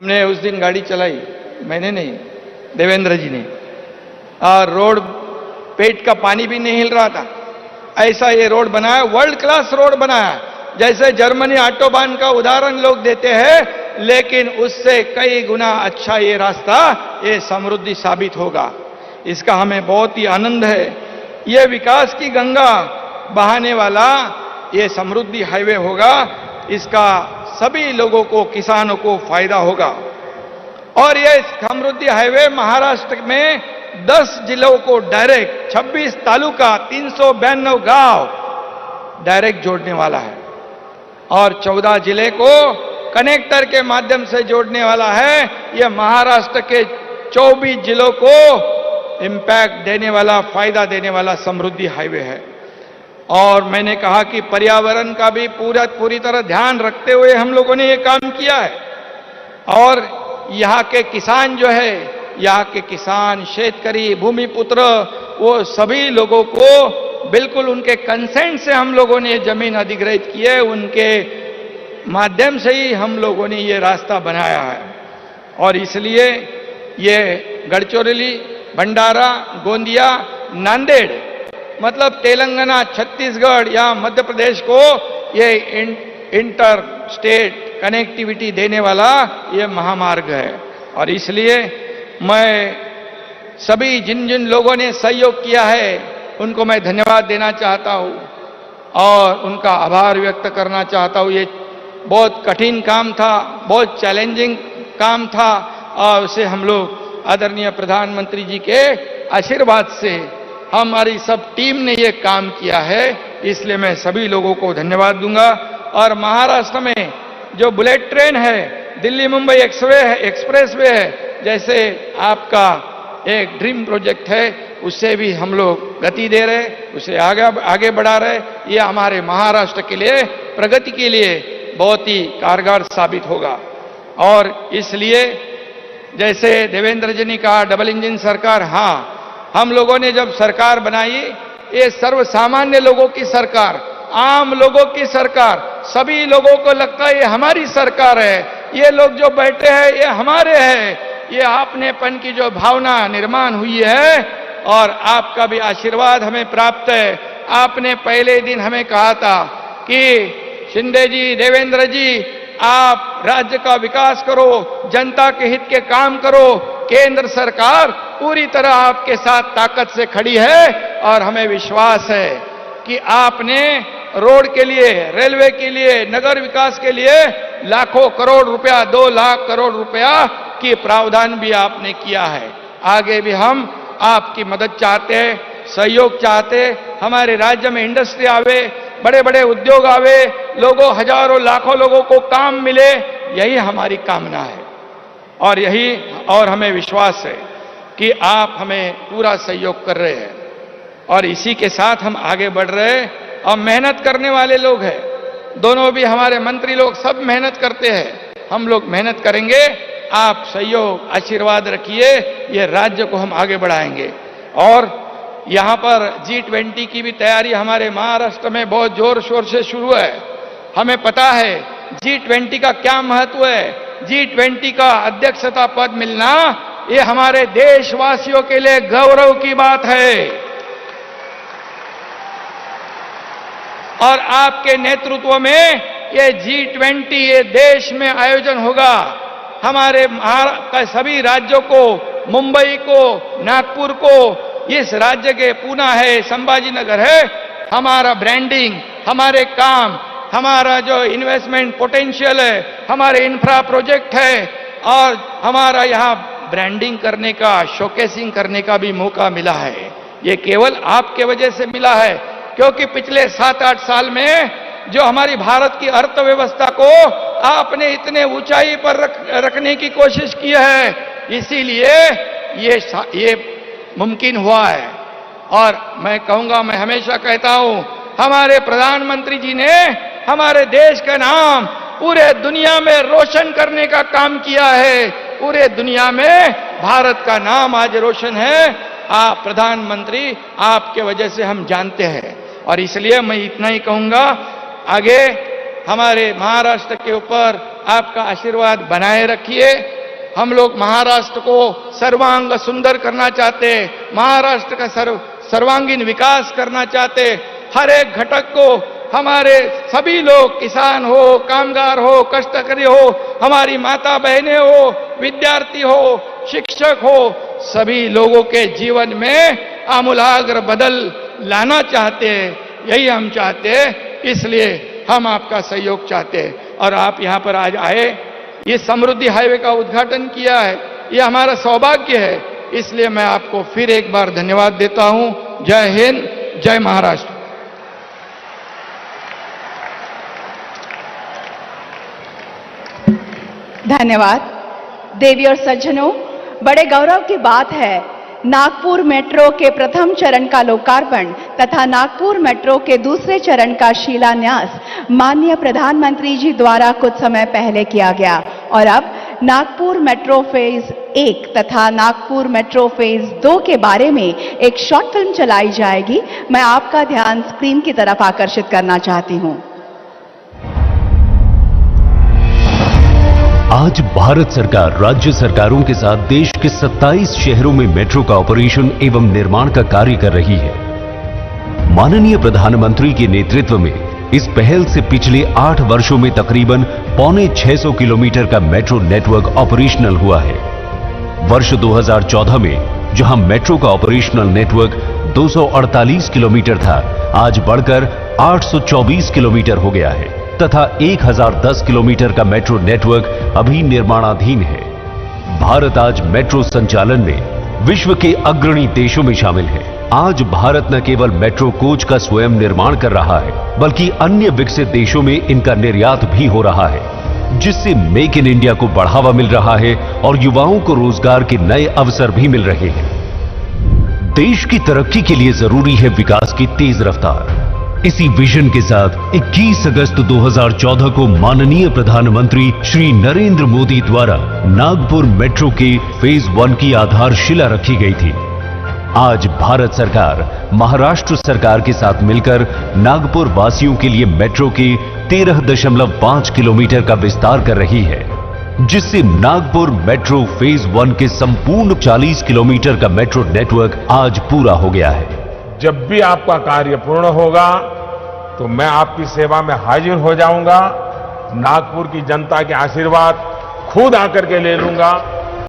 हमने उस दिन गाड़ी चलाई, मैंने नहीं, देवेंद्र जी ने, और रोड पेट का पानी भी नहीं हिल रहा था। ऐसा ये रोड बनाया, वर्ल्ड क्लास रोड बनाया, जैसे जर्मनी ऑटोबान का उदाहरण लोग देते हैं, लेकिन उससे कई गुना अच्छा ये रास्ता, ये समृद्धि साबित होगा। इसका हमें बहुत ही आनंद है। ये विकास की गंगा बहाने वाला ये समृद्धि हाईवे होगा, इसका सभी लोगों को, किसानों को फायदा होगा। और ये समृद्धि हाईवे महाराष्ट्र में 10 जिलों को डायरेक्ट, 26 तालुका, 392 गांव डायरेक्ट जोड़ने वाला है, और 14 जिले को कनेक्टर के माध्यम से जोड़ने वाला है। यह महाराष्ट्र के 24 जिलों को इंपैक्ट देने वाला, फायदा देने वाला समृद्धि हाईवे है। और मैंने कहा कि पर्यावरण का भी पूरी तरह ध्यान रखते हुए हम लोगों ने ये काम किया है। और यहाँ के किसान जो है, यहाँ के किसान, शेतकरी, भूमिपुत्र, वो सभी लोगों को बिल्कुल उनके कंसेंट से हम लोगों ने जमीन अधिग्रहित की है, उनके माध्यम से ही हम लोगों ने ये रास्ता बनाया है। और इसलिए ये गढ़चिरौली, भंडारा, गोंदिया, नांदेड़, मतलब तेलंगाना, छत्तीसगढ़ या मध्य प्रदेश को ये इंटर स्टेट कनेक्टिविटी देने वाला ये महामार्ग है। और इसलिए मैं सभी जिन जिन लोगों ने सहयोग किया है उनको मैं धन्यवाद देना चाहता हूं और उनका आभार व्यक्त करना चाहता हूं। ये बहुत कठिन काम था, बहुत चैलेंजिंग काम था, और उसे हम लोग आदरणीय प्रधानमंत्री जी के आशीर्वाद से हमारी सब टीम ने ये काम किया है, इसलिए मैं सभी लोगों को धन्यवाद दूंगा। और महाराष्ट्र में जो बुलेट ट्रेन है, दिल्ली मुंबई एक्सप्रेस वे है, जैसे आपका एक ड्रीम प्रोजेक्ट है, उससे भी हम लोग गति दे रहे, उसे आगे बढ़ा रहे। ये हमारे महाराष्ट्र के लिए, प्रगति के लिए बहुत ही कारगर साबित होगा। और इसलिए जैसे देवेंद्र जी ने कहा, डबल इंजन सरकार, हाँ, हम लोगों ने जब सरकार बनाई, ये सर्वसामान्य लोगों की सरकार, आम लोगों की सरकार, सभी लोगों को लगता है ये हमारी सरकार है, ये लोग जो बैठे हैं ये हमारे हैं, ये आपनेपन की जो भावना निर्माण हुई है, और आपका भी आशीर्वाद हमें प्राप्त है। आपने पहले दिन हमें कहा था कि शिंदे जी, देवेंद्र जी, आप राज्य का विकास करो, जनता के हित के काम करो, केंद्र सरकार पूरी तरह आपके साथ ताकत से खड़ी है। और हमें विश्वास है कि आपने रोड के लिए, रेलवे के लिए, नगर विकास के लिए लाखों करोड़ रुपया, 2 लाख करोड़ रुपया की प्रावधान भी आपने किया है। आगे भी हम आपकी मदद चाहते हैं, सहयोग चाहते हैं। हमारे राज्य में इंडस्ट्री आवे, बड़े बड़े उद्योग आवे, लोगों, हजारों लाखों लोगों को काम मिले, यही हमारी कामना है। और हमें विश्वास है कि आप हमें पूरा सहयोग कर रहे हैं, और इसी के साथ हम आगे बढ़ रहे हैं। और मेहनत करने वाले लोग हैं, दोनों भी हमारे मंत्री लोग सब मेहनत करते हैं, हम लोग मेहनत करेंगे। आप सहयोग, आशीर्वाद रखिए, ये राज्य को हम आगे बढ़ाएंगे। और यहाँ पर G20 की भी तैयारी हमारे महाराष्ट्र में बहुत जोर शोर से शुरू है। हमें पता है G20 का क्या महत्व है। G20 का अध्यक्षता पद मिलना ये हमारे देशवासियों के लिए गौरव की बात है। और आपके नेतृत्व में ये G20 ये देश में आयोजन होगा। हमारे सभी राज्यों को, मुंबई को, नागपुर को, इस राज्य के पूना है, संभाजीनगर है, हमारा ब्रांडिंग, हमारे काम, हमारा जो इन्वेस्टमेंट पोटेंशियल है, हमारे इंफ्रा प्रोजेक्ट है, और हमारा यहाँ ब्रांडिंग करने का, शोकेसिंग करने का भी मौका मिला है। ये केवल आपके वजह से मिला है, क्योंकि पिछले 7-8 साल में जो हमारी भारत की अर्थव्यवस्था को आपने इतने ऊंचाई पर रखने की कोशिश की है, इसीलिए ये मुमकिन हुआ है। और मैं कहूंगा, मैं हमेशा कहता हूं, हमारे प्रधानमंत्री जी ने हमारे देश का नाम पूरे दुनिया में रोशन करने का काम किया है। पूरे दुनिया में भारत का नाम आज रोशन है। आप प्रधानमंत्री, आपके वजह से हम जानते हैं। और इसलिए मैं इतना ही कहूंगा, आगे हमारे महाराष्ट्र के ऊपर आपका आशीर्वाद बनाए रखिए। हम लोग महाराष्ट्र को सर्वांग सुंदर करना चाहते हैं, महाराष्ट्र का सर्वांगीण विकास करना चाहते हैं। हर एक घटक को हमारे सभी लोग, किसान हो, कामगार हो, कष्टकरी हो, हमारी माता बहनें हो, विद्यार्थी हो, शिक्षक हो, सभी लोगों के जीवन में आमूलाग्र बदल लाना चाहते हैं। यही हम चाहते हैं, इसलिए हम आपका सहयोग चाहते हैं। और आप यहाँ पर आज आए, ये समृद्धि हाईवे का उद्घाटन किया है, ये हमारा सौभाग्य है। इसलिए मैं आपको फिर एक बार धन्यवाद देता हूं। जय हिंद, जय महाराष्ट्र। धन्यवाद। देवी और सज्जनों, बड़े गौरव की बात है, नागपुर मेट्रो के प्रथम चरण का लोकार्पण तथा नागपुर मेट्रो के दूसरे चरण का शिलान्यास माननीय प्रधानमंत्री जी द्वारा कुछ समय पहले किया गया। और अब नागपुर मेट्रो फेज 1 तथा नागपुर मेट्रो फेज 2 के बारे में एक शॉर्ट फिल्म चलाई जाएगी। मैं आपका ध्यान स्क्रीन की तरफ आकर्षित करना चाहती हूं। आज भारत सरकार राज्य सरकारों के साथ देश के 27 शहरों में मेट्रो का ऑपरेशन एवं निर्माण का कार्य कर रही है। माननीय प्रधानमंत्री के नेतृत्व में इस पहल से पिछले 8 वर्षों में तकरीबन 650 किलोमीटर का मेट्रो नेटवर्क ऑपरेशनल हुआ है। वर्ष 2014 में जहां मेट्रो का ऑपरेशनल नेटवर्क 248 किलोमीटर था, आज बढ़कर 824 किलोमीटर हो गया है तथा 1010 किलोमीटर का मेट्रो नेटवर्क अभी निर्माणाधीन है। भारत आज मेट्रो संचालन में विश्व के अग्रणी देशों में शामिल है। आज भारत न केवल मेट्रो कोच का स्वयं निर्माण कर रहा है, बल्कि अन्य विकसित देशों में इनका निर्यात भी हो रहा है, जिससे मेक इन इंडिया को बढ़ावा मिल रहा है और युवाओं को रोजगार के नए अवसर भी मिल रहे हैं। देश की तरक्की के लिए जरूरी है विकास की तेज रफ्तार। इसी विजन के साथ 21 अगस्त 2014 को माननीय प्रधानमंत्री श्री नरेंद्र मोदी द्वारा नागपुर मेट्रो के फेज 1 की आधारशिला रखी गई थी। आज भारत सरकार महाराष्ट्र सरकार के साथ मिलकर नागपुर वासियों के लिए मेट्रो के 13.5 किलोमीटर का विस्तार कर रही है, जिससे नागपुर मेट्रो फेज 1 के संपूर्ण 40 किलोमीटर का मेट्रो नेटवर्क आज पूरा हो गया है। जब भी आपका कार्य पूर्ण होगा तो मैं आपकी सेवा में हाजिर हो जाऊंगा, नागपुर की जनता के आशीर्वाद खुद आकर के ले लूंगा।